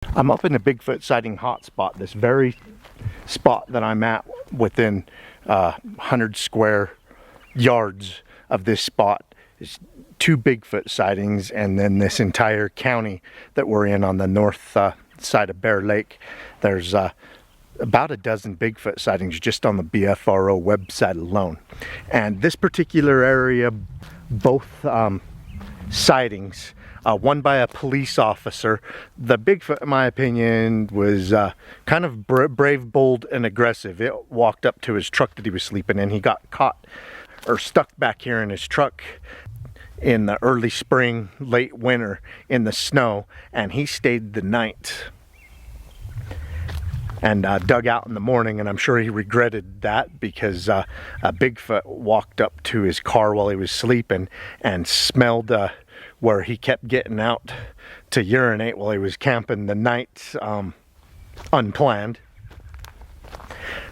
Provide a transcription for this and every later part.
I'm up in a Bigfoot sighting hotspot. This very spot that I'm at, within 100 square yards of this spot, is 2 Bigfoot sightings, and then this entire county that we're in on the north side of Bear Lake, there's about a dozen Bigfoot sightings just on the BFRO website alone. And this particular area, both sightings, one by a police officer. The Bigfoot, in my opinion, was kind of brave, bold, and aggressive. It walked up to his truck that he was sleeping in. He got caught or stuck back here in his truck in the early spring, late winter, in the snow, and he stayed the night and dug out in the morning. And I'm sure he regretted that, because a Bigfoot walked up to his car while he was sleeping and smelled where he kept getting out to urinate while he was camping the night, unplanned.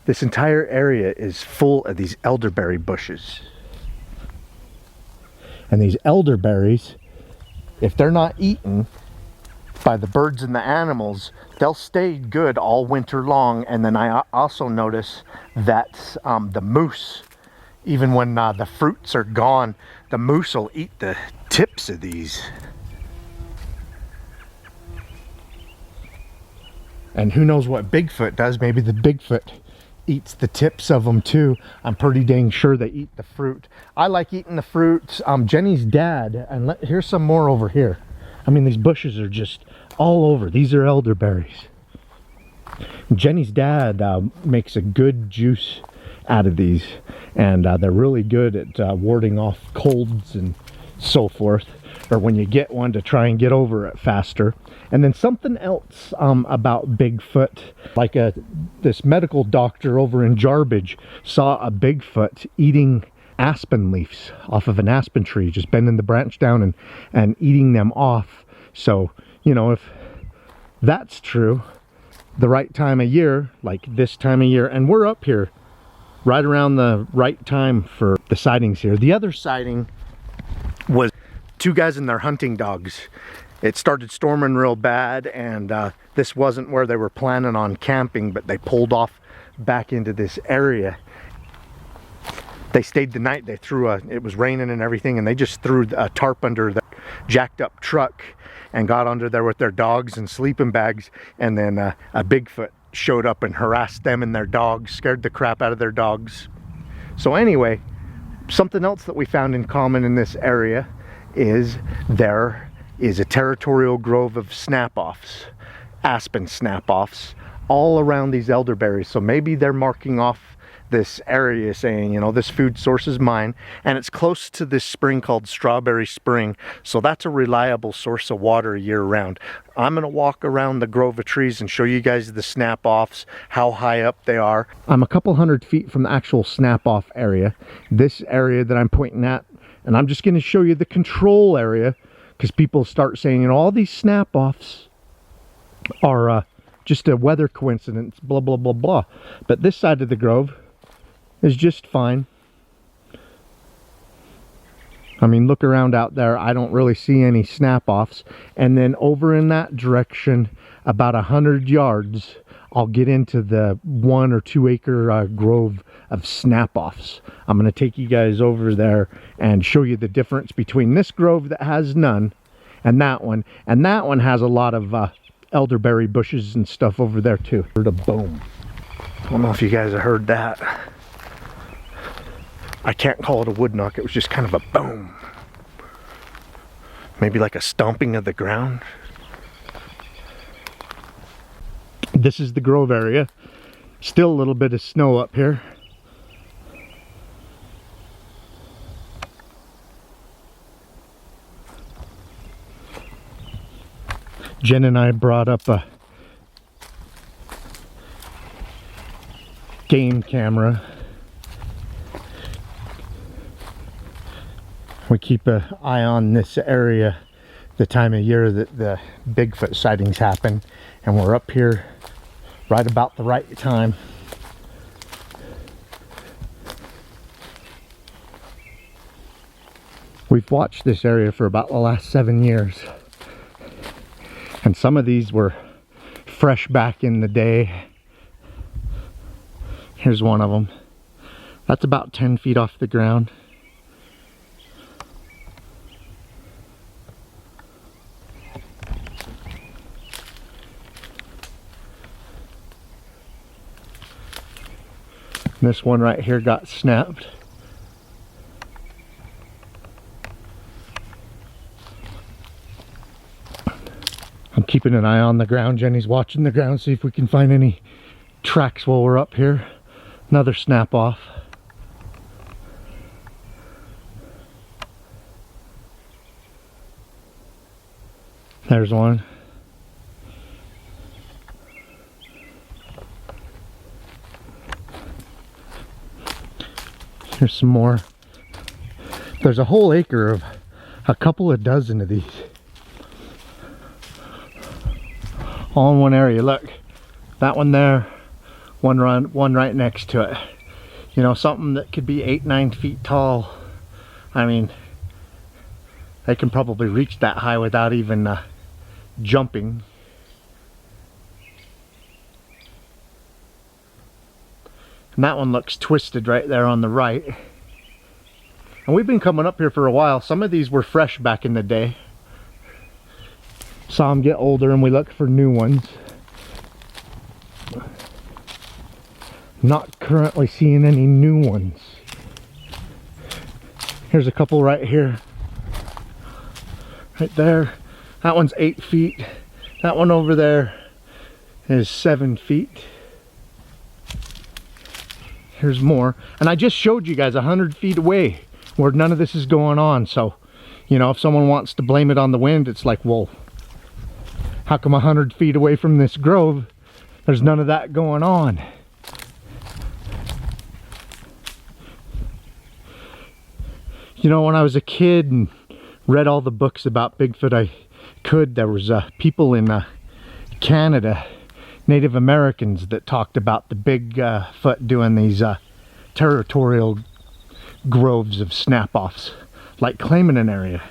This entire area is full of these elderberry bushes. And these elderberries, if they're not eaten by the birds and the animals, they'll stay good all winter long. And then I also notice that the moose, even when the fruits are gone, the moose will eat the tips of these. And who knows what Bigfoot does? Maybe the Bigfoot eats the tips of them too. I'm pretty dang sure they eat the fruit. I like eating the fruit. Jenny's dad, and here's some more over here. I mean, these bushes are just all over. These are elderberries. Jenny's dad makes a good juice out of these, and they're really good at warding off colds and so forth, or when you get one, to try and get over it faster. And then something else about Bigfoot, like this medical doctor over in Jarbidge saw a Bigfoot eating aspen leaves off of an aspen tree, just bending the branch down and eating them off. So, you know, if that's true, the right time of year, like this time of year, and we're up here right around the right time for the sightings here. The other sighting was 2 guys and their hunting dogs. It started storming real bad, and this wasn't where they were planning on camping, but they pulled off back into this area. They stayed the night. They threw it was raining and everything, and they just threw a tarp under the jacked up truck and got under there with their dogs and sleeping bags. And then a Bigfoot showed up and harassed them and their dogs, scared the crap out of their dogs. So anyway, something else that we found in common in this area is there is a territorial grove of snap-offs, aspen snap-offs, all around these elderberries. So maybe they're marking off this area, saying, you know, this food source is mine, and it's close to this spring called Strawberry Spring, so that's a reliable source of water year-round. I'm gonna walk around the grove of trees and show you guys the snap-offs, how high up they are. I'm a couple hundred feet from the actual snap-off area, this area that I'm pointing at, and I'm just gonna show you the control area, because people start saying, you know, all these snap-offs are just a weather coincidence, blah, blah, blah, blah. But this side of the grove is just fine. I mean, look around out there. I don't really see any snap-offs. And then over in that direction, about 100 yards, I'll get into the 1 or 2 acre grove of snap-offs. I'm going to take you guys over there and show you the difference between this grove that has none and that one. And that one has a lot of elderberry bushes and stuff over there too. Heard a boom. I don't know if you guys have heard that. I can't call it a wood knock. It was just kind of a boom. Maybe like a stomping of the ground. This is the grove area. Still a little bit of snow up here. Jen and I brought up a game camera. We keep an eye on this area the time of year that the Bigfoot sightings happen, and we're up here right about the right time. We've watched this area for about the last 7 years, and some of these were fresh back in the day. Here's one of them. That's about 10 feet off the ground. This one right here got snapped. I'm keeping an eye on the ground. Jenny's watching the ground, see if we can find any tracks while we're up here. Another snap off. There's one. Here's some more. There's a whole acre of a couple of dozen of these. All in one area. Look, that one there, one right next to it. You know, something that could be 8-9 feet tall. I mean, they can probably reach that high without even jumping. And that one looks twisted right there on the right. And we've been coming up here for a while. Some of these were fresh back in the day. Saw them get older and we look for new ones. Not currently seeing any new ones. Here's a couple right here. Right there. That one's 8 feet. That one over there is 7 feet. Here's more. And I just showed you guys 100 feet away where none of this is going on. So, you know, if someone wants to blame it on the wind, it's like, well, how come 100 feet away from this grove, there's none of that going on? You know, when I was a kid and read all the books about Bigfoot I could, there was people in Canada, Native Americans, that talked about the Bigfoot doing these territorial groves of snap-offs, like claiming an area.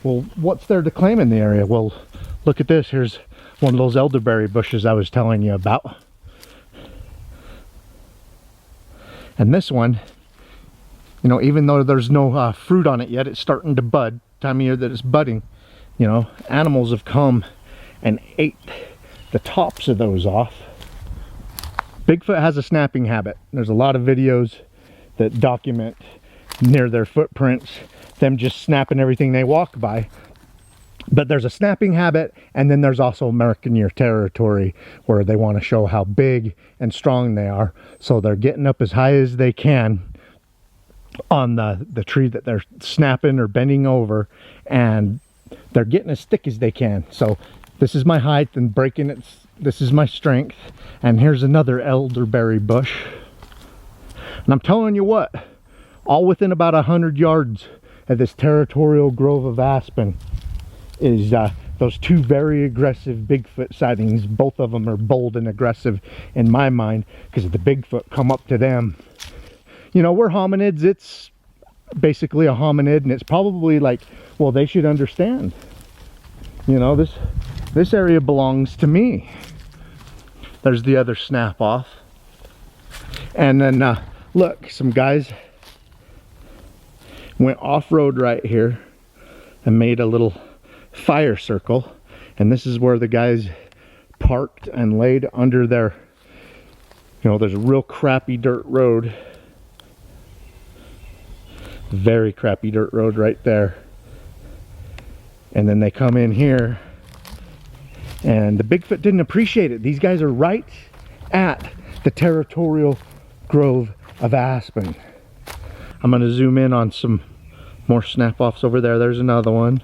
Well, what's there to claim in the area? Well, look at this. Here's one of those elderberry bushes I was telling you about. And this one, you know, even though there's no fruit on it yet, it's starting to bud. Time of year that it's budding, you know, animals have come and ate the tops of those off. Bigfoot has a snapping habit. There's a lot of videos that document near their footprints them just snapping everything they walk by. But there's a snapping habit, and then there's also marking your territory, where they want to show how big and strong they are. So they're getting up as high as they can on the tree that they're snapping or bending over, and they're getting as thick as they can. So this is my height, and breaking it, this is my strength. And here's another elderberry bush. And I'm telling you what, all within about 100 yards of this territorial grove of aspen is those two very aggressive Bigfoot sightings. Both of them are bold and aggressive in my mind, because the Bigfoot come up to them. You know, we're hominids. It's basically a hominid, and it's probably like, well, they should understand. You know, this area belongs to me. There's the other snap off. And then look, some guys went off-road right here and made a little fire circle, and this is where the guys parked and laid under their, you know, there's a real crappy dirt road, very crappy dirt road right there, and then they come in here, and the Bigfoot didn't appreciate it. These guys are right at the territorial grove of aspen. I'm going to zoom in on some more snap-offs over there. There's another one.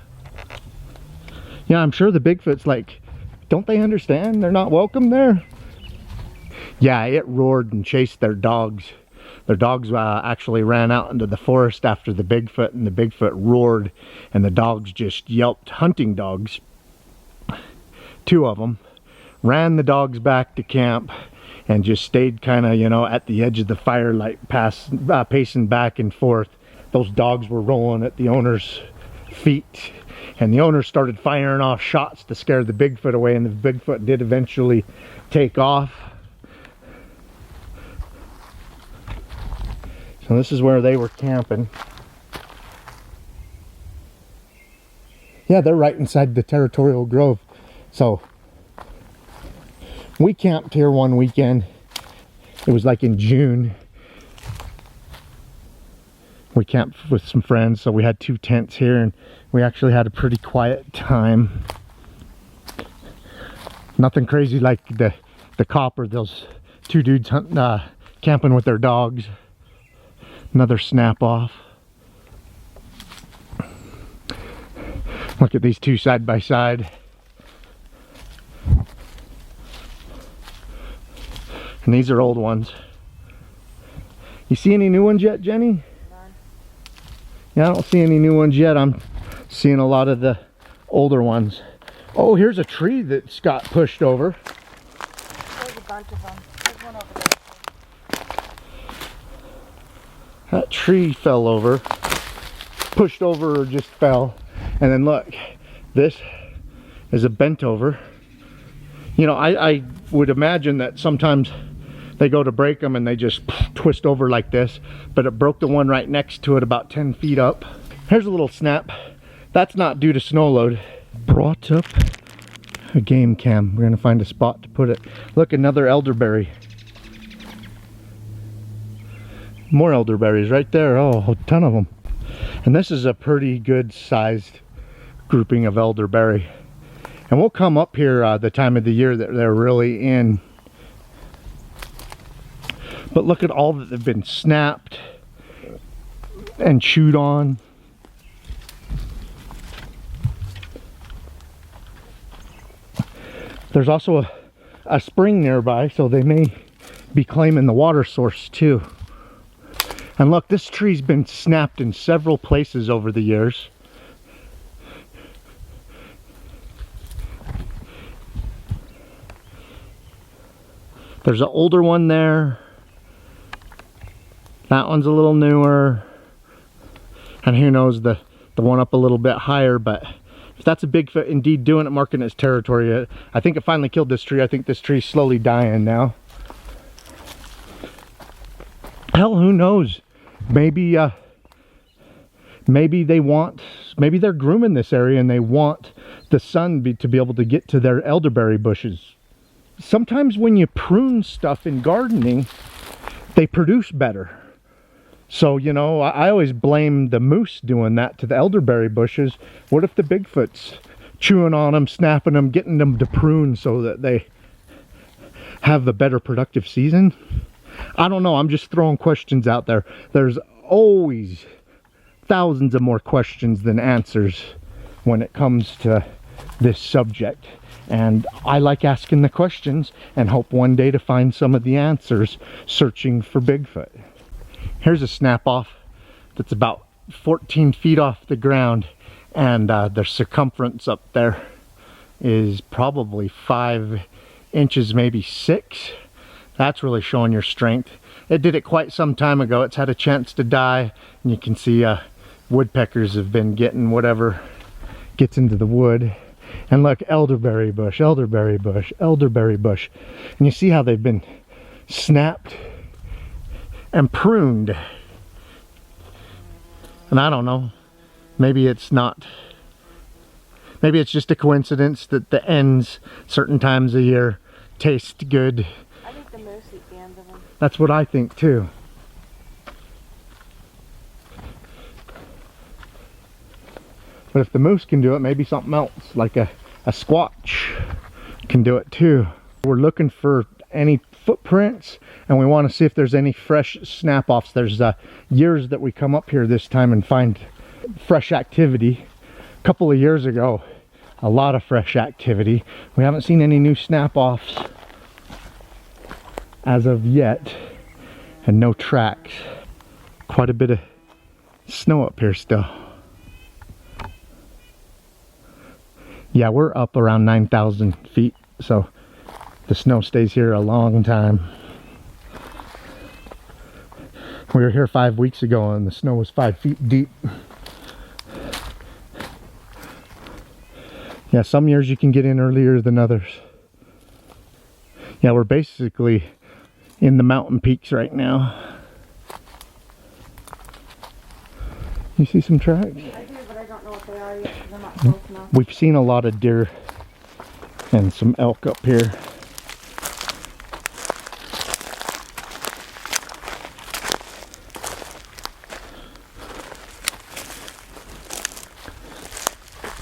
Yeah, I'm sure the Bigfoot's like, don't they understand? They're not welcome there. Yeah, it roared and chased their dogs. Their dogs actually ran out into the forest after the Bigfoot, and the Bigfoot roared, and the dogs just yelped. Hunting dogs, two of them, ran the dogs back to camp and just stayed kind of, you know, at the edge of the firelight, pacing back and forth. Those dogs were rolling at the owner's feet, and the owner started firing off shots to scare the Bigfoot away, and the Bigfoot did eventually take off. So this is where they were camping. Yeah, they're right inside the Territorial Grove. So we camped here one weekend. It was like in June. We camped with some friends, so we had 2 tents here, and we actually had a pretty quiet time. Nothing crazy like the cop or those 2 dudes camping with their dogs. Another snap off. Look at these 2 side by side. And these are old ones. You see any new ones yet, Jenny? None. Yeah, I don't see any new ones yet. I'm seeing a lot of the older ones. Oh, here's a tree that's got pushed over. There's a bunch of them. There's one over there. That tree fell over. Pushed over or just fell. And then look, this is a bent over. You know, I would imagine that sometimes they go to break them and they just twist over like this, but it broke the one right next to it about 10 feet up. Here's a little snap. That's not due to snow load. Brought up a game cam. We're gonna find a spot to put it. Look, another elderberry. More elderberries right there. Oh, a ton of them. And this is a pretty good sized grouping of elderberry. And we'll come up here the time of the year that they're really in. But look at all that they've been snapped and chewed on. There's also a spring nearby, so they may be claiming the water source too. And look, this tree's been snapped in several places over the years. There's an older one there. That one's a little newer. And who knows, the one up a little bit higher, but if that's a Bigfoot indeed doing it, marking its territory, I think it finally killed this tree. I think this tree's slowly dying now. Hell, who knows? Maybe maybe they're grooming this area and they want the sun to be able to get to their elderberry bushes. Sometimes when you prune stuff in gardening, they produce better. So, you know, I always blame the moose doing that to the elderberry bushes. What if the Bigfoot's chewing on them, snapping them, getting them to prune so that they have a better productive season? I don't know. I'm just throwing questions out there. There's always thousands of more questions than answers when it comes to this subject. And I like asking the questions and hope one day to find some of the answers searching for Bigfoot. Here's a snap off that's about 14 feet off the ground, and their circumference up there is probably 5 inches, maybe 6. That's really showing your strength. It did it quite some time ago. It's had a chance to die, and you can see woodpeckers have been getting whatever gets into the wood. And look, elderberry bush, elderberry bush, elderberry bush. And you see how they've been snapped and pruned. And I don't know, maybe it's not, maybe it's just a coincidence that the ends certain times of year taste good. I think the moose eat the ends of them. That's what I think too. But if the moose can do it, maybe something else, like a Sasquatch can do it too. We're looking for any footprints, and we want to see if there's any fresh snap-offs. There's years that we come up here this time and find fresh activity. A couple of years ago, a lot of fresh activity. We haven't seen any new snap-offs as of yet, and no tracks. Quite a bit of snow up here still. Yeah, we're up around 9,000 feet, so the snow stays here a long time. We were here 5 weeks ago and the snow was 5 feet deep. Yeah, some years you can get in earlier than others. Yeah, we're basically in the mountain peaks right now. You see some tracks? I do, but I don't know what they are yet because I'm not close enough. We've seen a lot of deer and some elk up here.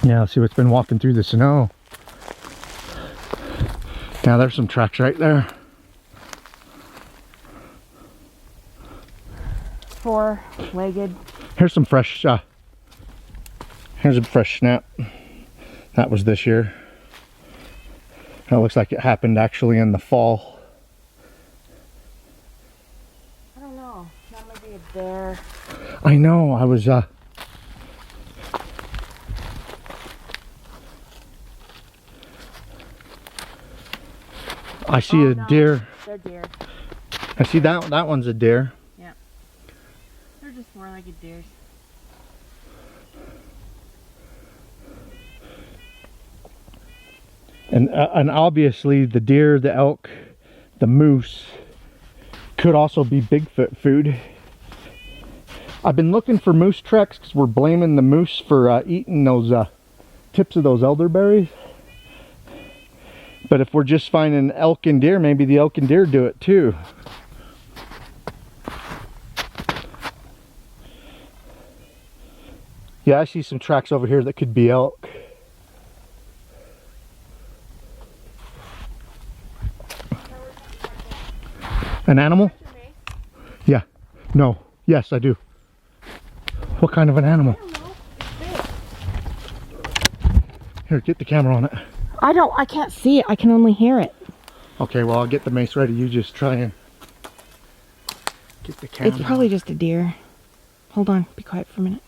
Yeah, let's see what's been walking through the snow. Yeah, there's some tracks right there. Four-legged. Here's some fresh, here's a fresh snap. That was this year. That looks like it happened actually in the fall. I don't know. That might be a bear. I know, I was, I see a deer. They're deer. I see that one's a deer. Yeah. They're just four-legged deers. And obviously the deer, the elk, the moose could also be Bigfoot food. I've been looking for moose tracks because we're blaming the moose for eating those tips of those elderberries. But if we're just finding elk and deer, maybe the elk and deer do it too. Yeah, I see some tracks over here that could be elk. An animal? Yeah. No. Yes, I do. What kind of an animal? I don't know. It's big. Here, get the camera on it. I can't see it. I can only hear it. Okay, well, I'll get the mace ready. You just try and get the camera. It's probably just a deer. Hold on. Be quiet for a minute.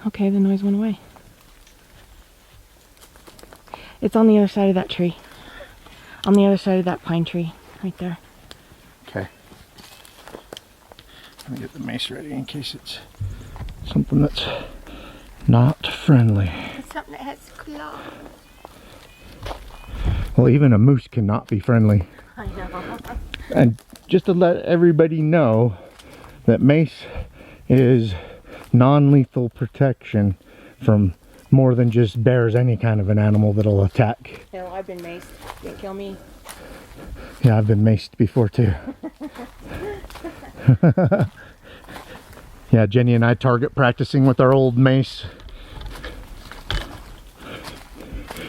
Okay, the noise went away. It's on the other side of that tree. On the other side of that pine tree. Right there. Okay. Let me get the mace ready in case it's something that's not friendly. It's something that has claws. Well, even a moose cannot be friendly. I know. And just to let everybody know that mace is non-lethal protection from more than just bears, any kind of an animal that'll attack. You know, I've been maced. Didn't kill me. Yeah, I've been maced before too. Yeah, Jenny and I target practicing with our old mace.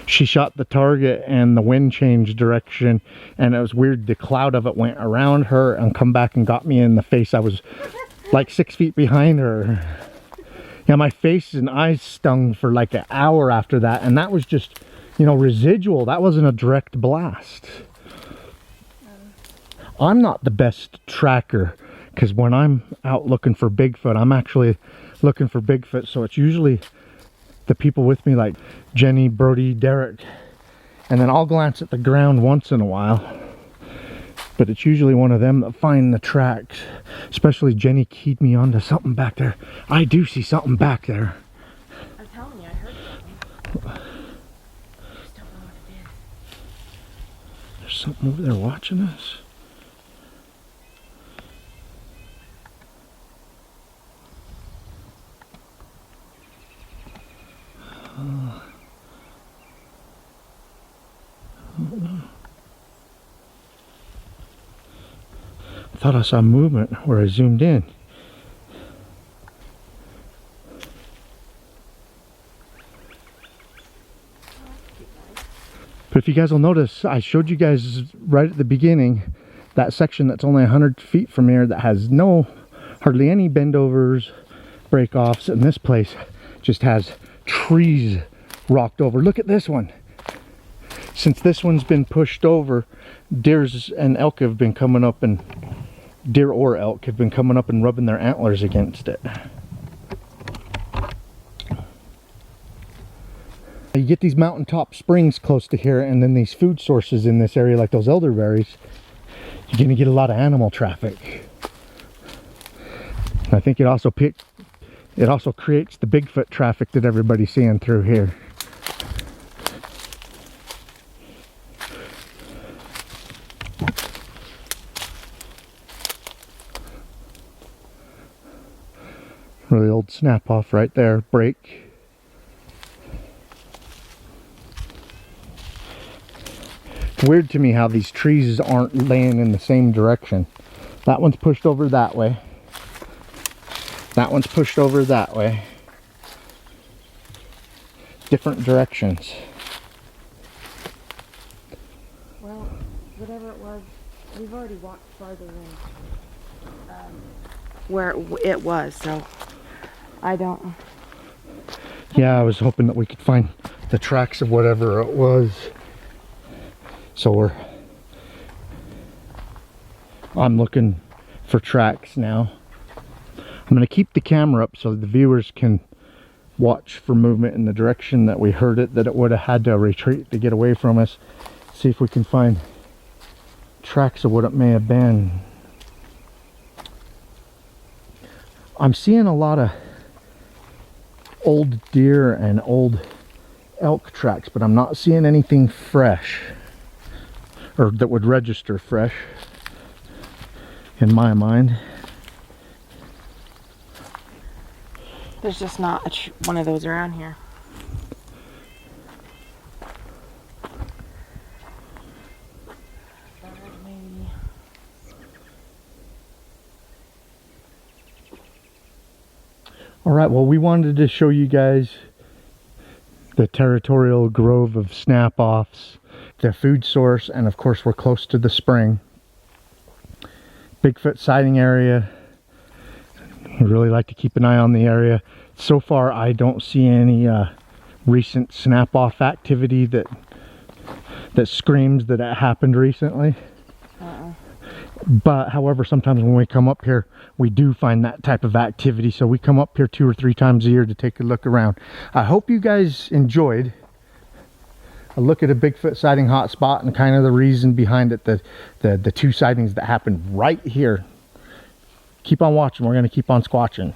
She shot the target and the wind changed direction, and it was weird. The cloud of it went around her and come back and got me in the face. I was like 6 feet behind her. Yeah, my face and eyes stung for like an hour after that, and that was just, you know, residual. That wasn't a direct blast. I'm not the best tracker, because when I'm out looking for Bigfoot, I'm actually looking for Bigfoot, so it's usually the people with me like Jenny, Brody, Derek, and then I'll glance at the ground once in a while. But it's usually one of them that find the tracks. Especially Jenny keyed me onto something back there. I do see something back there. I'm telling you, I heard something. I just don't know what it is. There's something over there watching us. I thought I saw movement where I zoomed in. But if you guys will notice, I showed you guys right at the beginning that section that's only 100 feet from here that has hardly any bend-overs, break-offs, and this place just has trees rocked over. Look at this one. Since this one's been pushed over, deers and elk have been coming up, and deer or elk have been coming up and rubbing their antlers against it. You get these mountaintop springs close to here, and then these food sources in this area like those elderberries. you're going to get a lot of animal traffic. I think it also creates the Bigfoot traffic that everybody's seeing through here. Really old snap off right there, break. It's weird to me how these trees aren't laying in the same direction. That one's pushed over that way. That one's pushed over that way. Different directions. Well, whatever it was, we've already walked farther than where it was, so I don't. Yeah, I was hoping that we could find the tracks of whatever it was. So I'm looking for tracks now. I'm going to keep the camera up so the viewers can watch for movement in the direction that we heard it, that it would have had to retreat to get away from us. See if we can find tracks of what it may have been. I'm seeing a lot of old deer and old elk tracks, but I'm not seeing anything fresh, or that would register fresh in my mind. There's just not one of those around here. All right, well, we wanted to show you guys the Territorial grove of snap-offs, the food source, and of course we're close to the spring. Bigfoot sighting area. I really like to keep an eye on the area. So far I don't see any recent snap-off activity that screams that it happened recently. But however, sometimes when we come up here we do find that type of activity, so we come up here 2 or 3 times a year to take a look around. I hope you guys enjoyed a look at a Bigfoot sighting hotspot and kind of the reason behind it, the 2 sightings that happened right here. Keep on watching, we're going to keep on squatching.